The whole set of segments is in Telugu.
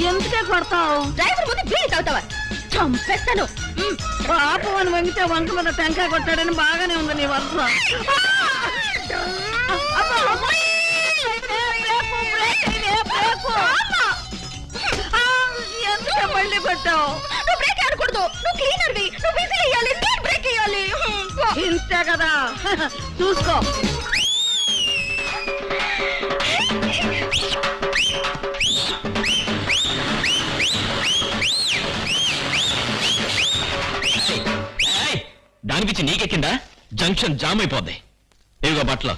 ఎందుకే కొడతావు? డ్రైవర్ ముందు బీడి తాగుతావా? చంపేస్తాను. పాపం అని వంగితే వంక మీద టెంకాయ కొట్టాడని బాగానే ఉంది నీ వరుస. ఎందుకే మళ్ళీ కొట్టావు? నువ్వు బ్రేక్ అనకూడదు. నువ్వు క్లీనర్వి. నువ్వు విజిల్ వేయాలి, నేను బ్రేక్ వేయాలి. ఇంతే కదా, చూసుకో. దానిపించి నీకెక్కిందా? జంక్షన్ జామ్ అయిపోద్ది. ఇదిగో బట్టలు.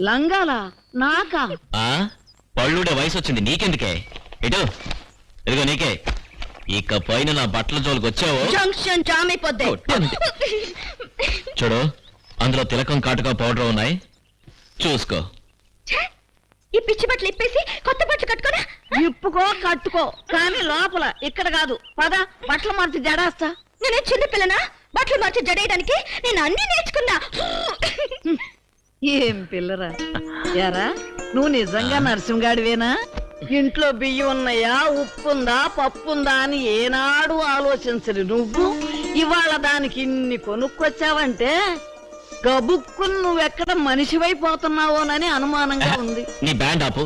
లంగాలా? నాకా? పళ్ళుడే వయసు వచ్చింది, నీకెందుకే? ఇటు ఇదిగో నీకే. ఇక పైన నా బట్టల జోలికి వచ్చావు జంక్షన్ జామ్ అయిపోద్ది. చూడు, అందులో తిలకం కాటుగా పౌడర్ ఉన్నాయి, చూసుకో. ఈ పిచ్చి బట్టలు ఇప్పేసి కొత్త బట్టలు కట్టుకోనా? ఇప్పుకో కట్టుకో, కానీ లోపల ఇక్కడ కాదు. పద, బట్టలు మార్చి జడేస్తా. నేనే చిన్న పిల్లనా బట్టలు మార్చి జడేయడానికి? నేను అన్ని నేర్చుకున్నా. ఏం పిల్లరా యారా, నువ్వు నిజంగా నరసింగాడివేనా? ఇంట్లో బియ్యం ఉన్నాయా, ఉప్పుందా, పప్పుందా అని ఏనాడు ఆలోచించరు నువ్వు. ఇవాళ దానికి ఇన్ని కొనుక్కొచ్చావంటే గబుక్కుని నువ్వెక్కడ మనిషివైపోతున్నావోనని అనుమానంగా ఉంది. నీ బ్యాండ్ ఆపు.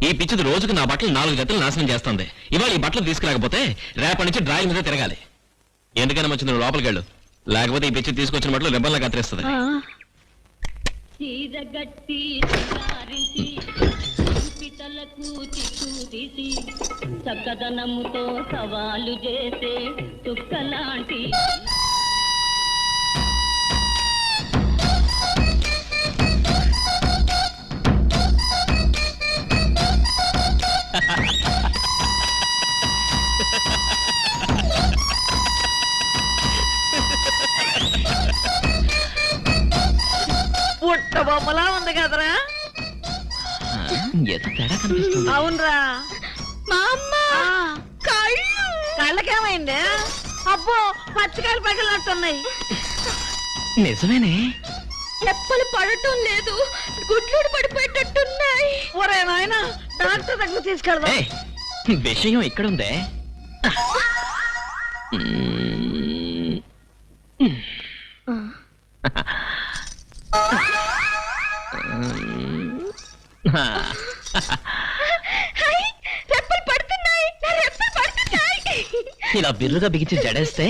ఈ పిచ్చిది రోజుకు నా బట్టలు 4 జతలు నాశనం చేస్తుంది. ఇవాళ ఈ బట్టలు తీసుకురాకపోతే రేపటి నుంచి డ్రాయింగ్ మీద తిరగాలి. ఎందుకైనా మంచిది నువ్వు లోపలికి వెళ్ళు, లేకపోతే ఈ పిచ్చి తీసుకొచ్చిన బట్టలు రెబ్బల్లా కత్తిరిస్తుంది. చక్కదనముతో సవాలు చేసే తుక్కలాంటి పుట్ట బొమ్మలా ఉంది కదరా? ఏదో తేడా కనిపిస్తుంది. అవునరా. మా అమ్మ కళ్ళు. కళ్ళకేమైంది? అబ్బో, పచ్చికాయలు పగిలినట్టున్నాయి. నిజమేనే, రెప్పలు పడటం లేదు, గుడ్లు పడిపోయేటట్టున్నాయి. ఒరే నాయనా, డాక్టర్ దగ్గర తీసుకెళ్దాం. విషయం ఇక్కడుందే. రెప్పలు పడుతున్నాయి, రెప్పలు పడుతున్నాయి. ఇలా బిర్రుగా బిగించి జడేస్తే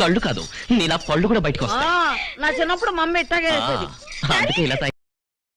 కళ్ళు కాదు, నీలా పళ్ళు కూడా బయటకు వస్తాయి. నా చిన్నప్పుడు మమ్మీ ఇట్టాగే వేసేది. అందుకే ఇలా